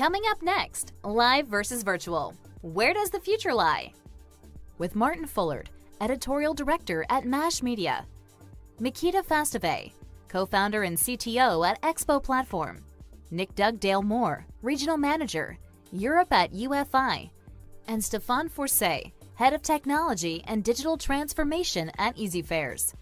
Coming up next, live versus virtual. Where does the future lie? With Martin Fullard, editorial director at MASH Media. Mikita Fastove, co-founder and CTO at Expo Platform. Nick Dugdale Moore, regional manager, Europe at UFI. And Stefan Forcet, head of technology and digital transformation at EasyFairs.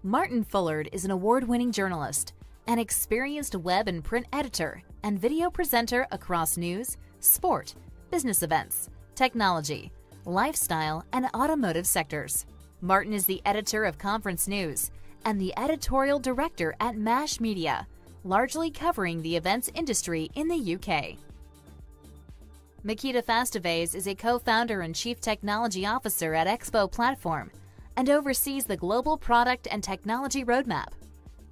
Martin Fullard is an award-winning journalist, an experienced web and print editor, and video presenter across news, sport, business events, technology, lifestyle, and automotive sectors. Martin is the editor of Conference News and the editorial director at MASH Media, largely covering the events industry in the UK. Mikita Fastoves is a co-founder and chief technology officer at Expo Platform and oversees the global product and technology roadmap.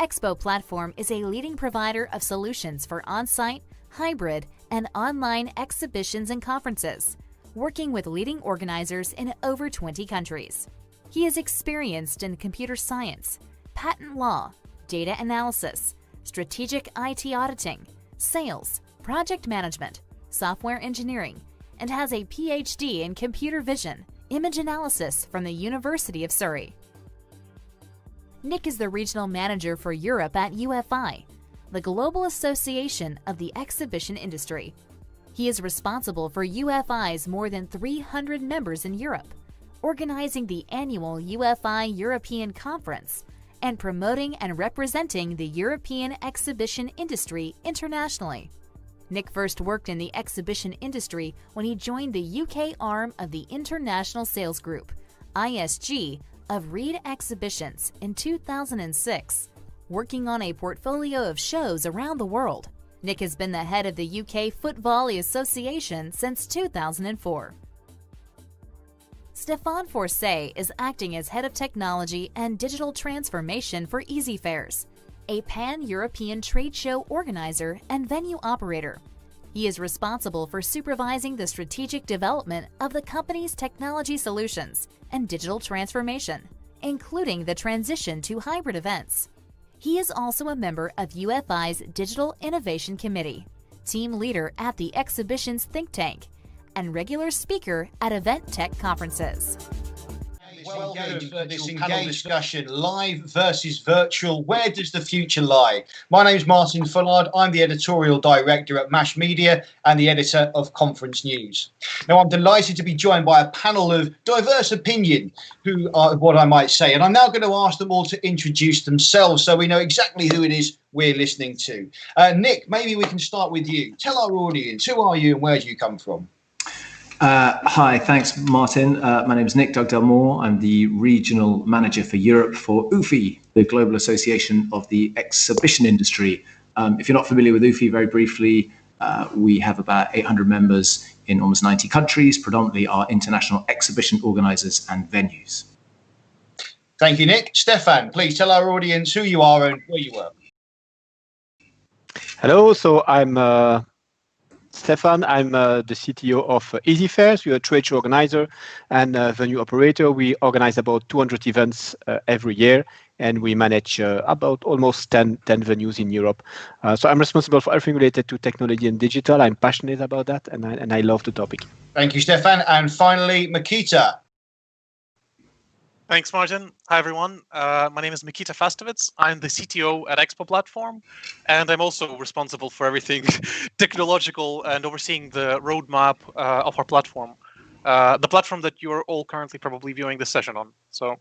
Expo Platform is a leading provider of solutions for on-site, hybrid, and online exhibitions and conferences, working with leading organizers in over 20 countries. He is experienced in computer science, patent law, data analysis, strategic IT auditing, sales, project management, software engineering, and has a PhD in computer vision, image analysis from the University of Surrey. Nick is the regional manager for Europe at UFI, the global association of the exhibition industry. He is responsible for UFI's more than 300 members in Europe, organizing the annual UFI European Conference, and promoting and representing the European exhibition industry internationally. Nick first worked in the exhibition industry when he joined the UK arm of the International Sales Group, ISG, of Reed Exhibitions in 2006, working on a portfolio of shows around the world. Nick has been the head of the UK Foot Volley Association since 2004. Stefan Forcet is acting as head of technology and digital transformation for EasyFairs, a pan-European trade show organizer and venue operator. He is responsible for supervising the strategic development of the company's technology solutions and digital transformation, including the transition to hybrid events. He is also a member of UFI's Digital Innovation Committee, team leader at the exhibitions think tank, and regular speaker at event tech conferences. Welcome to this panel discussion, live versus virtual. Where does the future lie? My name is Martin Fullard. I'm the editorial director at MASH Media and the editor of Conference News. Now, I'm delighted to be joined by a panel of diverse opinion, who are what I might say. And I'm now going to ask them all to introduce themselves so we know exactly who it is we're listening to. Nick, maybe we can start with you. Tell our audience, who are you and where do you come from? Hi, thanks, Martin. My name is Nick Dugdale Moore. I'm the regional manager for Europe for UFI, the Global Association of the Exhibition Industry. If you're not familiar with UFI, very briefly, we have about 800 members in almost 90 countries, predominantly are international exhibition organisers and venues. Thank you, Nick. Stefan, please tell our audience who you are and where you work. Hello, so I'm Stefan. I'm the CTO of EasyFairs. We're a trade show organizer and venue operator. We organize about 200 events every year, and we manage about almost 10 venues in Europe. So I'm responsible for everything related to technology and digital. I'm passionate about that, and I love the topic. Thank you, Stefan. And finally, Mikita. Thanks, Martin. Hi, everyone. My name is Mikita Fastovets. I'm the CTO at Expo Platform, and I'm also responsible for everything technological and overseeing the roadmap of our platform, the platform that you're all currently probably viewing this session on. So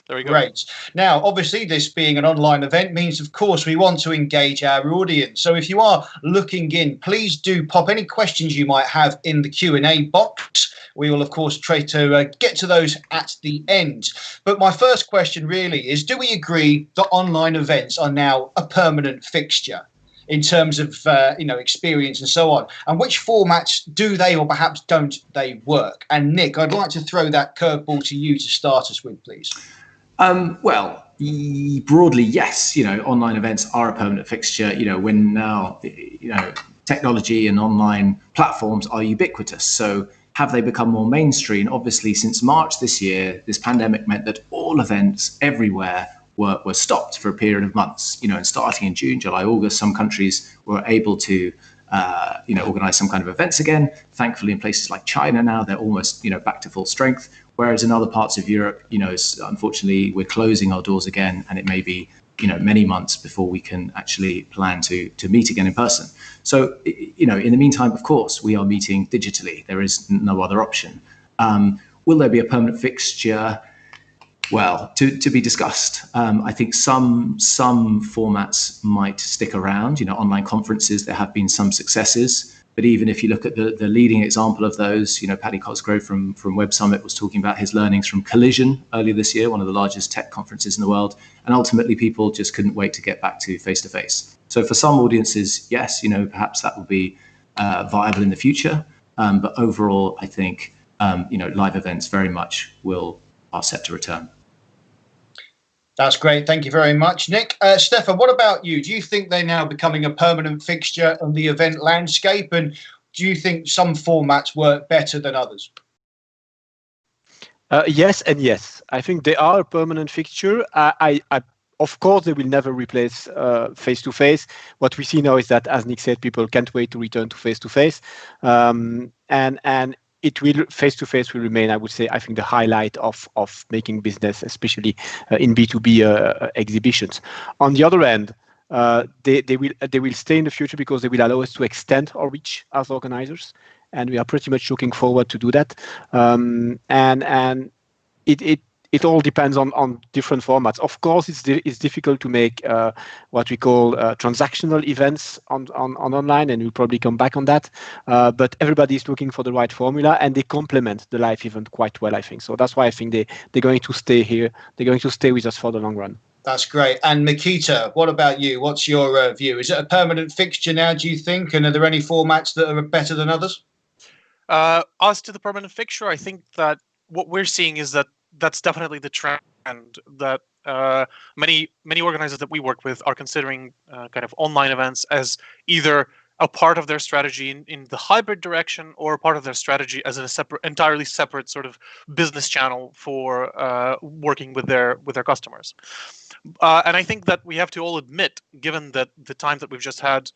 there we go. Great. Now, obviously, this being an online event means, of course, we want to engage our audience. So if you are looking in, please do pop any questions you might have in the Q&A box. We will, of course, try to get to those at the end. But my first question really is, do we agree that online events are now a permanent fixture in terms of experience and so on? And which formats do they or perhaps don't they work? And Nick, I'd like to throw that curveball to you to start us with, please. Well, broadly, yes. Online events are a permanent fixture. When now, technology and online platforms are ubiquitous. So have they become more mainstream? Obviously, since March this year, this pandemic meant that all events everywhere were stopped for a period of months. And starting in June, July, August, some countries were able to organize some kind of events again. Thankfully, in places like China now, they're almost back to full strength. Whereas in other parts of Europe, unfortunately, we're closing our doors again, and it may be many months before we can actually plan to meet again in person. So in the meantime, of course, we are meeting digitally. There is no other option. Will there be a permanent fixture? Well, to be discussed. I think some formats might stick around. Online conferences, there have been some successes. But even if you look at the leading example of those, Paddy Cosgrove from Web Summit was talking about his learnings from Collision earlier this year, one of the largest tech conferences in the world. And ultimately, people just couldn't wait to get back to face-to-face. So for some audiences, yes, perhaps that will be viable in the future. But overall, I think, live events very much are set to return. That's great. Thank you very much, Nick. Stefan, what about you? Do you think they're now becoming a permanent fixture on the event landscape? And do you think some formats work better than others? Yes and yes. I think they are a permanent fixture. Of course, they will never replace face-to-face. What we see now is that, as Nick said, people can't wait to return to face-to-face. And face-to-face will remain, I would say, I think the highlight of making business, especially in B2B exhibitions. On the other end, they will stay in the future because they will allow us to extend our reach as organizers, and we are pretty much looking forward to do that. And it all depends on different formats. Of course, it's difficult to make what we call transactional events on online, and we'll probably come back on that. But everybody is looking for the right formula, and they complement the live event quite well, I think. So that's why I think they're going to stay here. They're going to stay with us for the long run. That's great. And Mikita, what about you? What's your view? Is it a permanent fixture now, do you think? And are there any formats that are better than others? As to the permanent fixture, I think that what we're seeing is that's definitely the trend that many organizers that we work with are considering kind of online events as either a part of their strategy in the hybrid direction or part of their strategy as entirely separate sort of business channel for working with their customers. And I think that we have to all admit, given that the time that we've just had,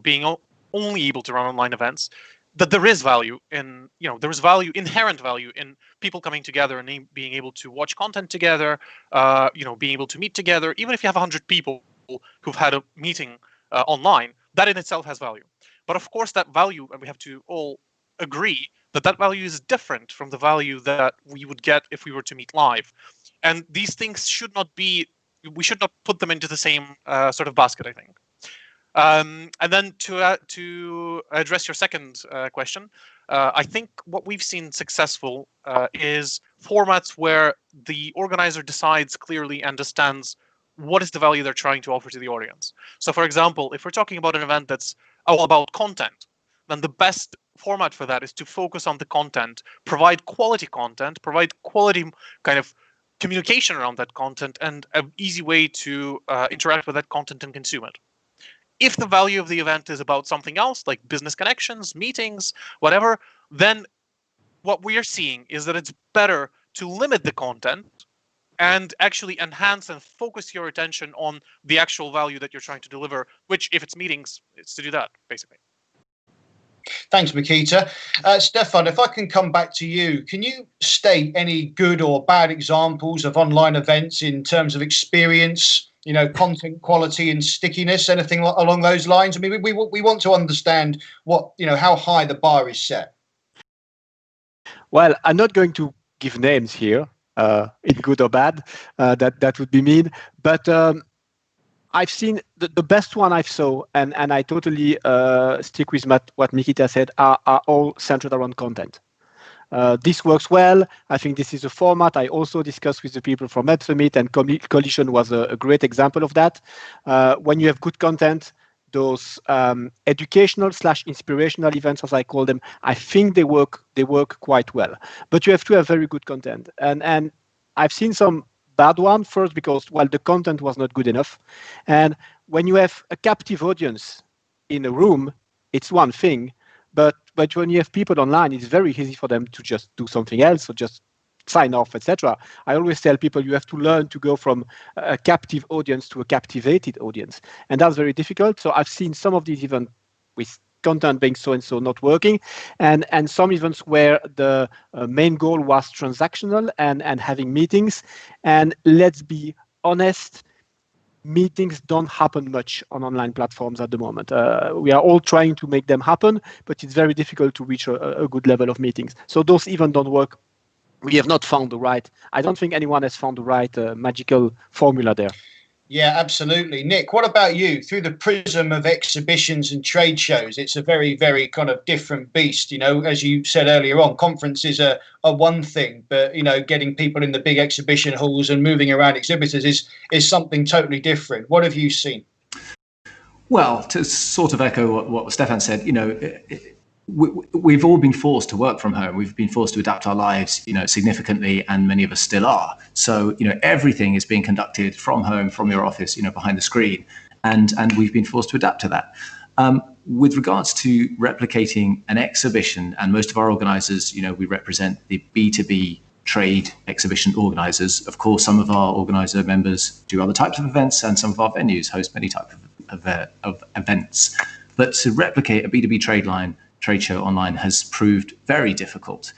being only able to run online events, that there is value in, there is inherent value in people coming together and being able to watch content together, being able to meet together. Even if you have 100 people who've had a meeting online, that in itself has value. But of course, that value, and we have to all agree that value is different from the value that we would get if we were to meet live. And these things we should not put them into the same sort of basket, I think. And then to address your second question, I think what we've seen successful is formats where the organizer decides clearly, understands what is the value they're trying to offer to the audience. So, for example, if we're talking about an event that's all about content, then the best format for that is to focus on the content, provide quality content, provide quality kind of communication around that content, and an easy way to interact with that content and consume it. If the value of the event is about something else, like business connections, meetings, whatever, then what we are seeing is that it's better to limit the content and actually enhance and focus your attention on the actual value that you're trying to deliver, which, if it's meetings, it's to do that, basically. Thanks, Mikita. Stefan, if I can come back to you, can you state any good or bad examples of online events in terms of experience, content quality and stickiness, anything along those lines? I mean, we want to understand how high the bar is set. Well, I'm not going to give names here, in good or bad. That would be mean. But I've seen the best one I saw, and I totally stick with what Mikita said, are all centered around content. This works well. I think this is a format I also discussed with the people from Web Summit, and Collision was a great example of that. When you have good content, those educational/inspirational events, as I call them, I think they work quite well. But you have to have very good content, and I've seen some bad one. First, because the content was not good enough, and when you have a captive audience in a room, it's one thing. But when you have people online, it's very easy for them to just do something else or just sign off, etc. I always tell people you have to learn to go from a captive audience to a captivated audience, and that's very difficult. So I've seen some of these events with content being so and so not working, and some events where the main goal was transactional and having meetings. And let's be honest, meetings don't happen much on online platforms at the moment. We are all trying to make them happen, but it's very difficult to reach a good level of meetings. So those even don't work. We have not found the right, I don't think anyone has found the right magical formula there. Yeah, absolutely. Nick, what about you? Through the prism of exhibitions and trade shows, it's a very, very kind of different beast. You know, as you said earlier on, conferences are one thing, but, you know, getting people in the big exhibition halls and moving around exhibitors is something totally different. What have you seen? Well, to sort of echo what Stefan said, you know, we've all been forced to work from home. We've been forced to adapt our lives, you know, significantly, and many of us still are. So, you know, everything is being conducted from home, from your office, you know, behind the screen, and we've been forced to adapt to that. With regards to replicating an exhibition, and most of our organisers, you know, we represent the B2B trade exhibition organisers. Of course, some of our organiser members do other types of events, and some of our venues host many types of events. But to replicate a B2B trade show online has proved very difficult,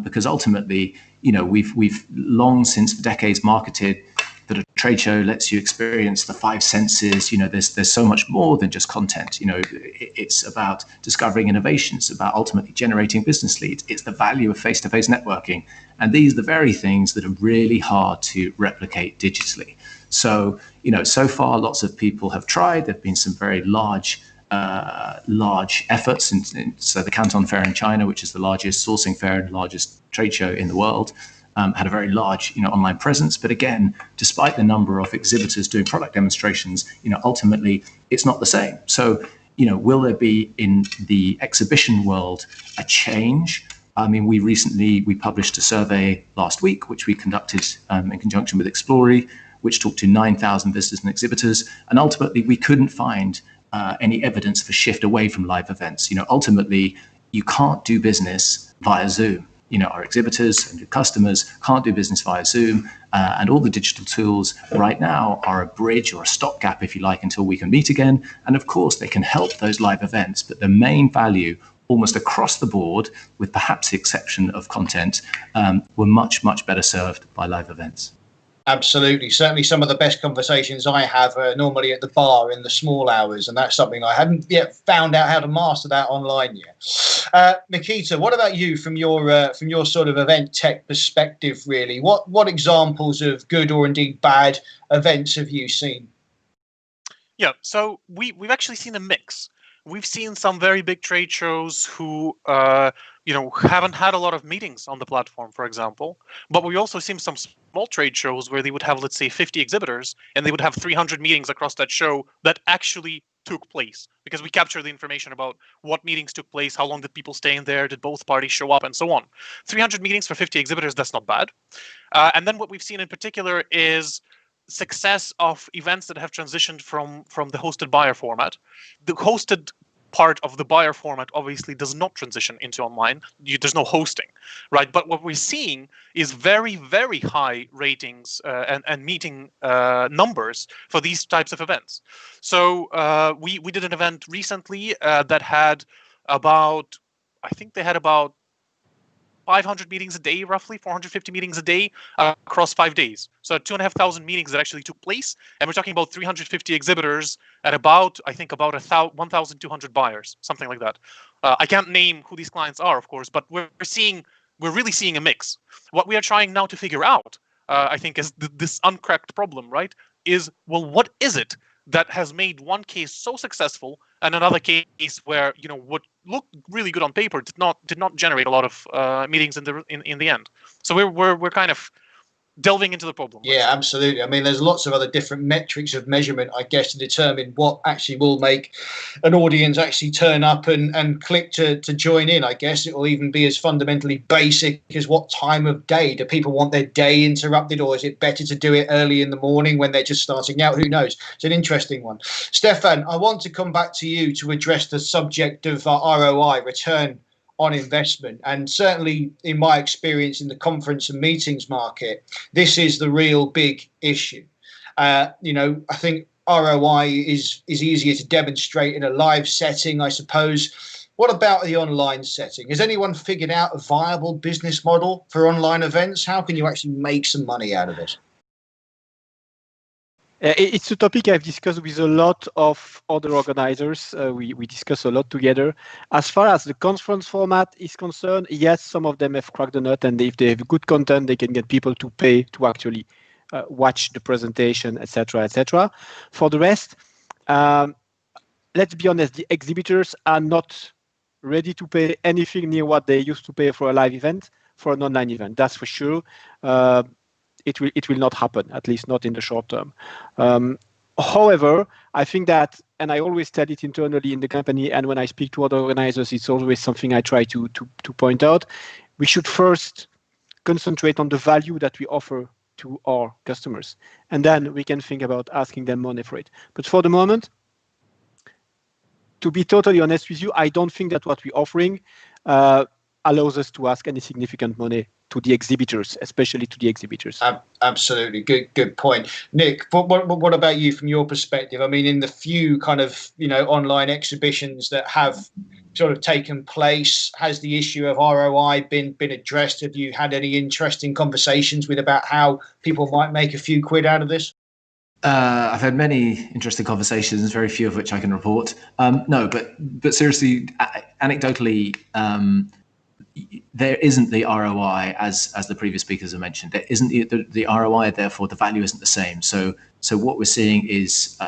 because ultimately, you know, we've long since for decades marketed that a trade show lets you experience the five senses. You know, there's so much more than just content. You know, it's about discovering innovations, about ultimately generating business leads. It's the value of face-to-face networking, and these are the very things that are really hard to replicate digitally. So, you know, so far lots of people have tried. There've been some very large efforts. So the Canton Fair in China, which is the largest sourcing fair and largest trade show in the world, had a very large, you know, online presence. But again, despite the number of exhibitors doing product demonstrations, you know, ultimately it's not the same. So, you know, will there be in the exhibition world a change? I mean, we published a survey last week, which we conducted in conjunction with Explory, which talked to 9,000 visitors and exhibitors, and ultimately we couldn't find any evidence of a shift away from live events. You know, ultimately, you can't do business via Zoom. You know, our exhibitors and customers can't do business via Zoom, and all the digital tools right now are a bridge or a stopgap, if you like, until we can meet again. And of course, they can help those live events, but the main value, almost across the board, with perhaps the exception of content, were much, much better served by live events. Absolutely. Certainly some of the best conversations I have are normally at the bar in the small hours, and that's something I haven't yet found out how to master that online yet. Nikita, what about you from your sort of event tech perspective, really? What examples of good or indeed bad events have you seen? Yeah, so we've actually seen a mix. We've seen some very big trade shows who haven't had a lot of meetings on the platform, for example. But we also seen some small trade shows where they would have, let's say, 50 exhibitors, and they would have 300 meetings across that show that actually took place, because we captured the information about what meetings took place, how long did people stay in there, did both parties show up, and so on. 300 meetings for 50 exhibitors, that's not bad. And then what we've seen in particular is success of events that have transitioned from the hosted buyer format. The hosted part of the buyer format obviously does not transition into online. There's no hosting, right? But what we're seeing is very, very high ratings and meeting numbers for these types of events. So we did an event recently that had about, I think they had about 500 meetings a day, roughly 450 meetings a day across 5 days. So 2,500 meetings that actually took place. And we're talking about 350 exhibitors at about 1,200 buyers, something like that. I can't name who these clients are, of course, but we're really seeing a mix. What we are trying now to figure out, I think, is this uncracked problem, right? Is, well, what is it that has made one case so successful and another case where, you know, what looked really good on paper did not generate a lot of meetings in the end. So we're kind of delving into the problem. Yeah, absolutely. I mean, there's lots of other different metrics of measurement, I guess, to determine what actually will make an audience actually turn up and click to join in. I guess it will even be as fundamentally basic as what time of day. Do people want their day interrupted, or is it better to do it early in the morning when they're just starting out? Who knows? It's an interesting one. Stefan, I want to come back to you to address the subject of ROI, return on investment. And certainly in my experience in the conference and meetings market, this is the real big issue. I think ROI is easier to demonstrate in a live setting, I suppose. What about the online setting? Has anyone figured out a viable business model for online events? How can you actually make some money out of this? It's a topic I've discussed with a lot of other organizers. We discuss a lot together. As far as the conference format is concerned, yes, some of them have cracked the nut, and if they have good content, they can get people to pay to actually watch the presentation, etc., etc. For the rest, let's be honest, the exhibitors are not ready to pay anything near what they used to pay for a live event, for an online event. That's for sure. It will not happen, at least not in the short term. However, I think that, and I always tell it internally in the company, and when I speak to other organizers, it's always something I try to point out. We should first concentrate on the value that we offer to our customers, and then we can think about asking them money for it. But for the moment, to be totally honest with you, I don't think that what we're offering allows us to ask any significant money to the exhibitors, especially to the exhibitors. Absolutely, good point, Nick. What about you from your perspective? I mean, in the few kind of online exhibitions that have sort of taken place, has the issue of ROI been addressed? Have you had any interesting conversations about how people might make a few quid out of this? I've had many interesting conversations, very few of which I can report. No, but seriously, anecdotally. There isn't the ROI as the previous speakers have mentioned. There isn't the ROI, therefore the value isn't the same. So what we're seeing is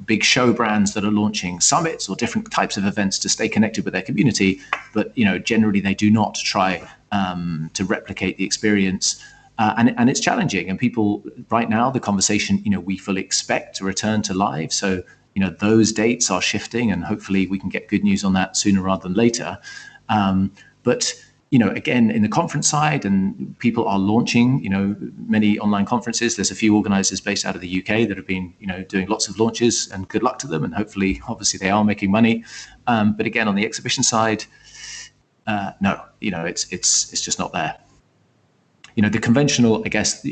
big show brands that are launching summits or different types of events to stay connected with their community, but generally they do not try to replicate the experience, and it's challenging. And people right now, the conversation we fully expect to return to live. So those dates are shifting, and hopefully we can get good news on that sooner rather than later. But again, in the conference side, and people are launching, many online conferences. There's a few organizers based out of the UK that have been, doing lots of launches, and good luck to them. And hopefully, obviously, they are making money. But again, on the exhibition side, no, it's just not there. The conventional, I guess,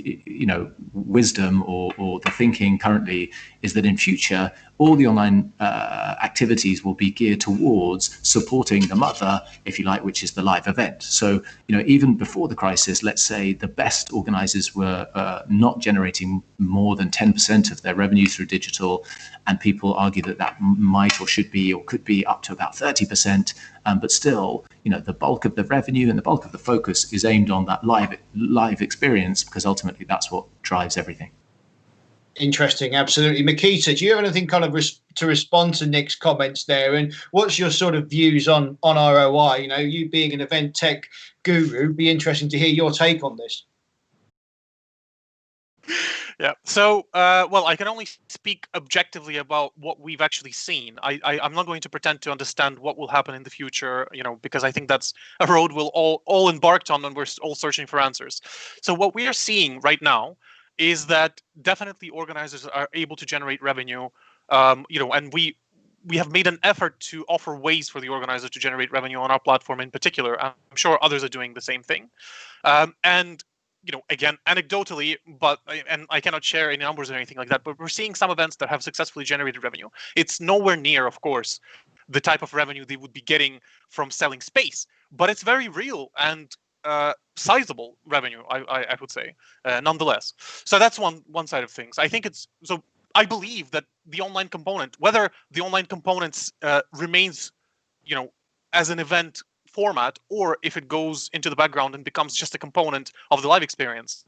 wisdom or the thinking currently is that in future, all the online activities will be geared towards supporting the mother, if you like, which is the live event. So, even before the crisis, let's say the best organizers were not generating more than 10% of their revenue through digital, and people argue that might or should be or could be up to about 30%. But still, the bulk of the revenue and the bulk of the focus is aimed on that live experience, because ultimately that's what drives everything. Interesting, absolutely. Makita, do you have anything kind of to respond to Nick's comments there? And what's your sort of views on ROI? You being an event tech guru, it'd be interesting to hear your take on this. Yeah. So, well, I can only speak objectively about what we've actually seen. I'm not going to pretend to understand what will happen in the future, because I think that's a road we'll all embarked on, and we're all searching for answers. So what we are seeing right now is that definitely organizers are able to generate revenue, and we have made an effort to offer ways for the organizers to generate revenue on our platform in particular. I'm sure others are doing the same thing. And again, anecdotally, and I cannot share any numbers or anything like that, but we're seeing some events that have successfully generated revenue. It's nowhere near, of course, the type of revenue they would be getting from selling space, but it's very real and sizable revenue, I would say, nonetheless. So that's one side of things. I believe that the online component, whether the online components remains, as an event format, or if it goes into the background and becomes just a component of the live experience,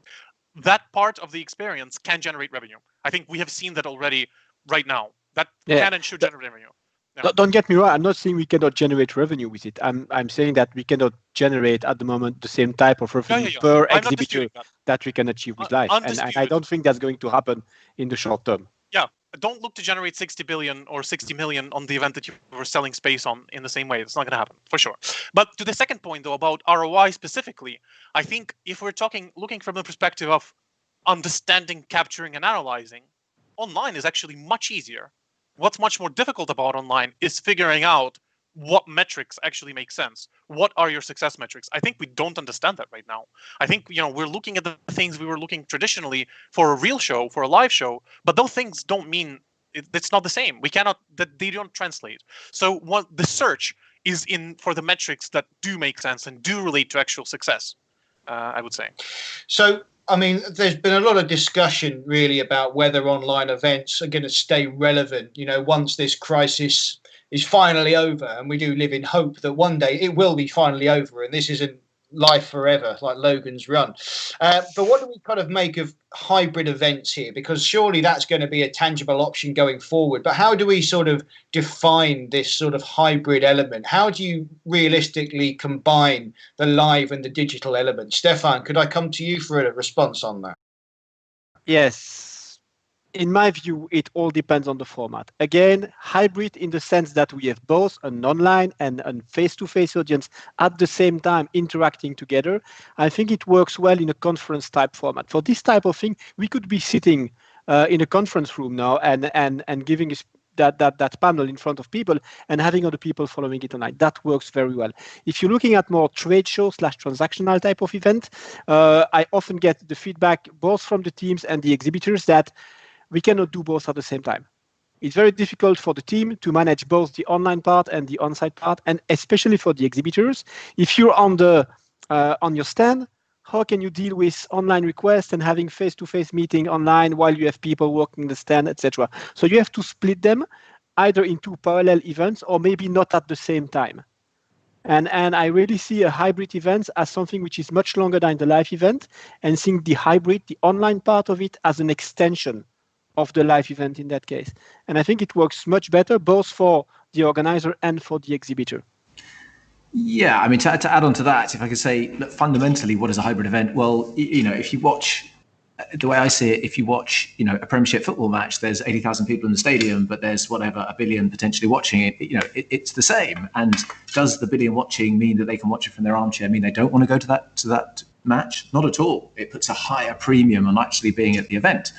that part of the experience can generate revenue. I think we have seen that already right now. That can and should generate revenue. Yeah. Don't get me wrong. I'm not saying we cannot generate revenue with it. I'm saying that we cannot generate at the moment the same type of revenue per exhibitor that we can achieve with live, and I don't think that's going to happen in the short term. Yeah, don't look to generate 60 billion or 60 million on the event that you were selling space on in the same way. It's not going to happen, for sure. But to the second point, though, about ROI specifically, I think if we're looking from the perspective of understanding, capturing, and analyzing, online is actually much easier. What's much more difficult about online is figuring out what metrics actually make sense. What are your success metrics? I think we don't understand that right now. I think, we're looking at the things we were looking traditionally for a real show, for a live show, but those things don't mean it's not the same. We cannot, that they don't translate. So what the search is in for the metrics that do make sense and do relate to actual success, I would say. So, I mean, there's been a lot of discussion really about whether online events are going to stay relevant, once this crisis is finally over, and we do live in hope that one day it will be finally over and this isn't life forever like Logan's Run. But what do we kind of make of hybrid events here? Because surely that's going to be a tangible option going forward. But how do we sort of define this sort of hybrid element? How do you realistically combine the live and the digital element? Stefan, could I come to you for a response on that? Yes. In my view, it all depends on the format. Again, hybrid in the sense that we have both an online and a face-to-face audience at the same time interacting together. I think it works well in a conference type format. For this type of thing, we could be sitting in a conference room now and giving that panel in front of people and having other people following it online. That works very well. If you're looking at more trade show / transactional type of event, I often get the feedback both from the teams and the exhibitors that we cannot do both at the same time. It's very difficult for the team to manage both the online part and the on-site part, and especially for the exhibitors. If you're on your stand, how can you deal with online requests and having face-to-face meeting online while you have people working the stand, etc.? So you have to split them either into parallel events or maybe not at the same time. And I really see a hybrid event as something which is much longer than the live event, and seeing the hybrid, the online part of it, as an extension of the live event in that case. And I think it works much better both for the organizer and for the exhibitor. Yeah, I mean, to add on to that, if I could say, look, fundamentally, what is a hybrid event? Well, if you watch, the way I see it, if you watch, a Premiership football match, there's 80,000 people in the stadium, but there's whatever, 1 billion potentially watching it. It's the same. And does the billion watching mean that they can watch it from their armchair? Mean they don't want to go to that match? Not at all. It puts a higher premium on actually being at the event.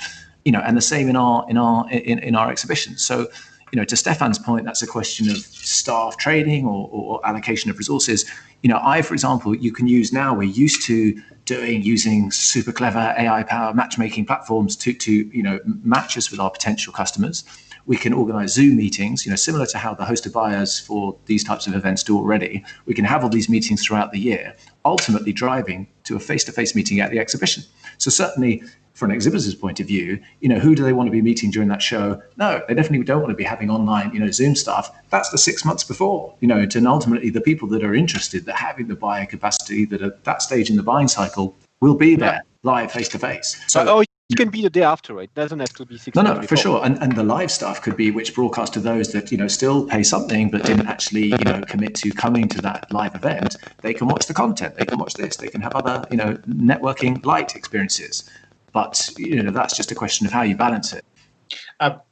And the same in our exhibition. So, to Stefan's point, that's a question of staff training or allocation of resources. For example, you can use now, we're used to using super clever AI-powered matchmaking platforms to match us with our potential customers. We can organize Zoom meetings, similar to how the hosted buyers for these types of events do already. We can have all these meetings throughout the year, ultimately driving to a face-to-face meeting at the exhibition. So certainly, from an exhibitor's point of view, who do they want to be meeting during that show? No, they definitely don't want to be having online, Zoom stuff. That's the 6 months before, and ultimately the people that are interested, that having the buyer capacity, that at that stage in the buying cycle will be there live face to face. So it can be the day after, right? It doesn't have to be 6 months before. For sure. And the live stuff could be which broadcast to those that, still pay something, but didn't actually, commit to coming to that live event. They can watch the content. They can watch this. They can have other, networking light experiences. But that's just a question of how you balance it.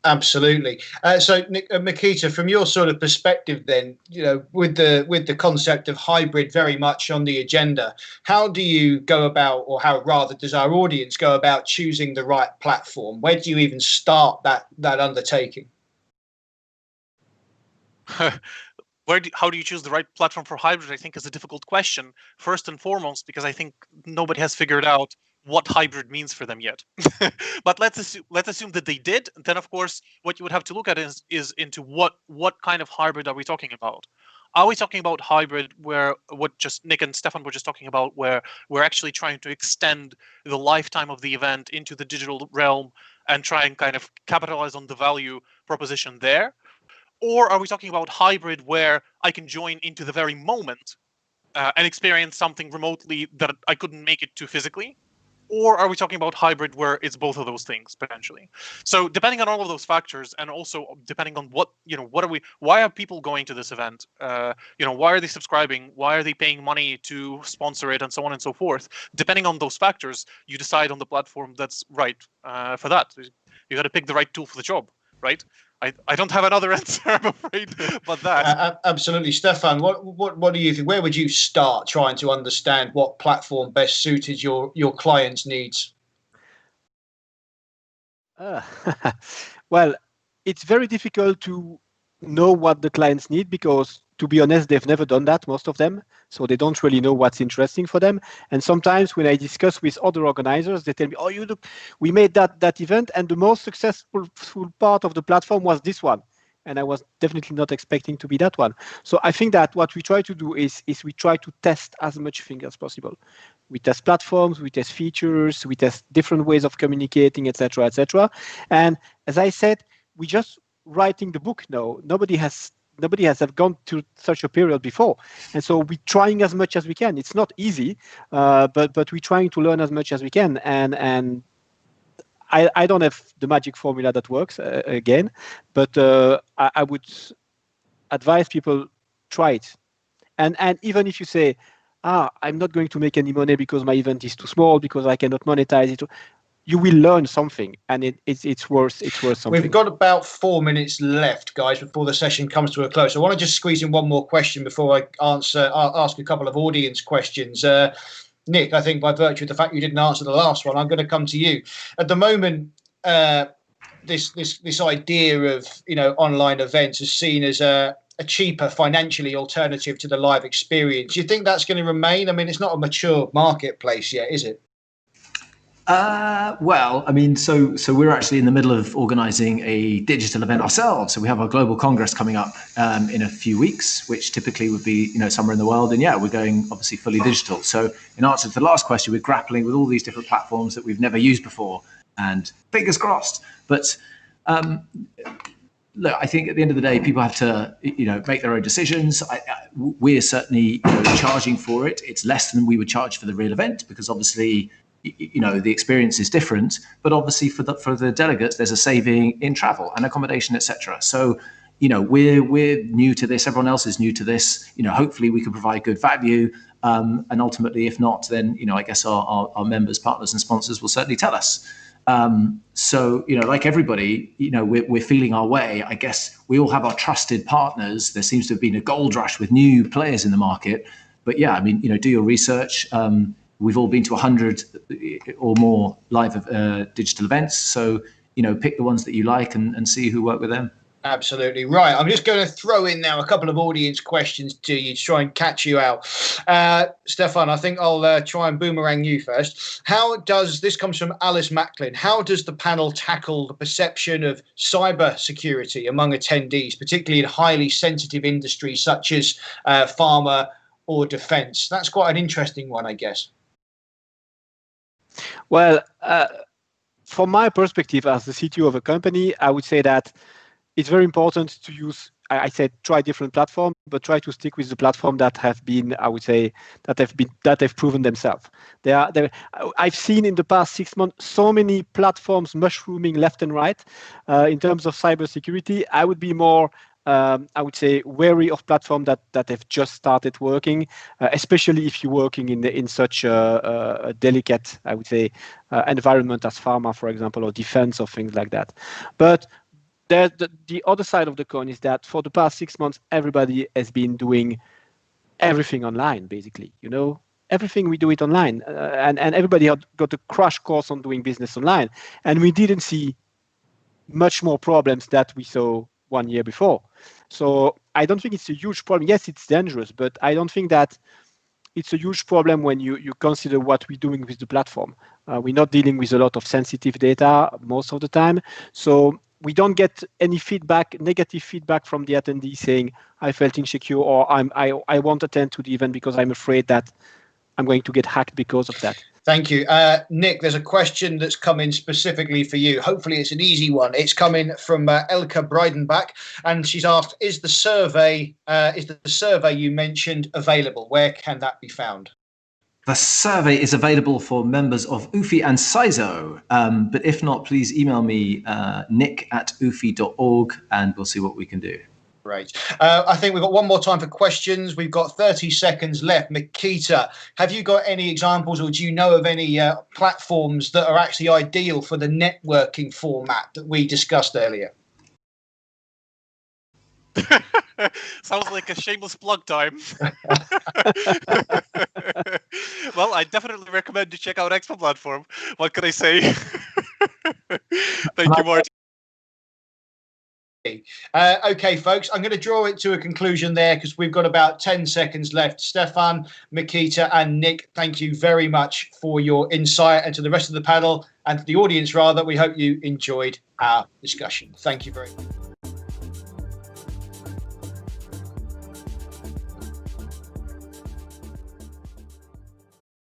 Absolutely. So, Mikita, from your sort of perspective, then, with the concept of hybrid very much on the agenda, how do you go about, or how rather does our audience go about choosing the right platform? Where do you even start that undertaking? How do you choose the right platform for hybrid? I think is a difficult question. First and foremost, because I think nobody has figured out what hybrid means for them yet. But let's assume that they did. Then, of course, what you would have to look at is into what kind of hybrid are we talking about? Are we talking about hybrid where what just Nick and Stefan were just talking about, where we're actually trying to extend the lifetime of the event into the digital realm and try and kind of capitalize on the value proposition there? Or are we talking about hybrid where I can join into the very moment and experience something remotely that I couldn't make it to physically? Or are we talking about hybrid where it's both of those things potentially? So depending on all of those factors, and also depending on why are people going to this event? Why are they subscribing? Why are they paying money to sponsor it, and so on and so forth? Depending on those factors, you decide on the platform that's right for that. You got to pick the right tool for the job, right? I don't have another answer, I'm afraid, but that. Absolutely. Stefan, what do you think? Where would you start trying to understand what platform best suited your client's needs? Well, it's very difficult to know what the clients need because to be honest, they've never done that, most of them. So they don't really know what's interesting for them. And sometimes when I discuss with other organizers, they tell me, oh, we made that event, and the most successful part of the platform was this one. And I was definitely not expecting to be that one. So I think that what we try to do is we try to test as much things as possible. We test platforms, we test features, we test different ways of communicating, etc., etc. And as I said, we just writing the book now. Nobody has gone through such a period before, and so we're trying as much as we can. It's not easy, but we're trying to learn as much as we can. And I don't have the magic formula that works again, but I would advise people try it. And even if you say, I'm not going to make any money because my event is too small, because I cannot monetize it, you will learn something, and it's worth something. We've got about 4 minutes left, guys, before the session comes to a close. I want to just squeeze in one more question before I'll ask a couple of audience questions. Nick, I think by virtue of the fact you didn't answer the last one, I'm going to come to you. At the moment, this idea of online events is seen as a cheaper financially alternative to the live experience. Do you think that's going to remain? I mean, it's not a mature marketplace yet, is it? Well, I mean, so we're actually in the middle of organizing a digital event ourselves. So we have our global congress coming up in a few weeks, which typically would be, somewhere in the world. And yeah, we're going obviously fully digital. So in answer to the last question, we're grappling with all these different platforms that we've never used before, and fingers crossed. But look, I think at the end of the day, people have to, make their own decisions. We're certainly charging for it. It's less than we would charge for the real event, because obviously, the experience is different, but obviously for the delegates, there's a saving in travel and accommodation, etc. So, we're new to this. Everyone else is new to this. Hopefully we can provide good value. And ultimately, if not, then, I guess our members, partners and sponsors will certainly tell us. So, like everybody, we're feeling our way. I guess we all have our trusted partners. There seems to have been a gold rush with new players in the market. But yeah, I mean, do your research. We've all been to 100 or more live digital events. So, pick the ones that you like and see who work with them. Absolutely right. I'm just going to throw in now a couple of audience questions to you to try and catch you out. Stefan, I think I'll try and boomerang you first. This comes from Alice Macklin. How does the panel tackle the perception of cyber security among attendees, particularly in highly sensitive industries such as pharma or defense? That's quite an interesting one, I guess. Well, from my perspective as the CTO of a company, I would say that it's very important to use, I said, try different platforms, but try to stick with the platform that have been, I would say, that have proven themselves. I've seen in the past 6 months so many platforms mushrooming left and right. In terms of cybersecurity, I would be more, I would say, wary of platforms that have just started working, especially if you're working in such a delicate, I would say, environment as pharma, for example, or defense or things like that. But the other side of the coin is that for the past 6 months, everybody has been doing everything online, basically. Everything we do it online, and everybody had got a crash course on doing business online, and we didn't see much more problems that we saw 1 year before. So I don't think it's a huge problem. Yes, it's dangerous, but I don't think that it's a huge problem when you consider what we're doing with the platform. We're not dealing with a lot of sensitive data most of the time. So we don't get any negative feedback from the attendee saying, I felt insecure, or I won't attend to the event because I'm afraid that I'm going to get hacked because of that. Thank you. Nick, there's a question that's come in specifically for you. Hopefully it's an easy one. It's coming from Elke Breidenbach, and she's asked, is the survey you mentioned available? Where can that be found? The survey is available for members of UFI and CISO, but if not, please email me, nick@ufi.org, and we'll see what we can do. Great. I think we've got one more time for questions. We've got 30 seconds left. Mikita, have you got any examples, or do you know of any platforms that are actually ideal for the networking format that we discussed earlier? Sounds like a shameless plug time. Well, I definitely recommend you check out Expo Platform. What can I say? Thank you, Martin. Okay, folks, I'm going to draw it to a conclusion there because we've got about 10 seconds left. Stefan, Mikita, and Nick, thank you very much for your insight, and to the rest of the panel and to the audience, rather, we hope you enjoyed our discussion. Thank you very much.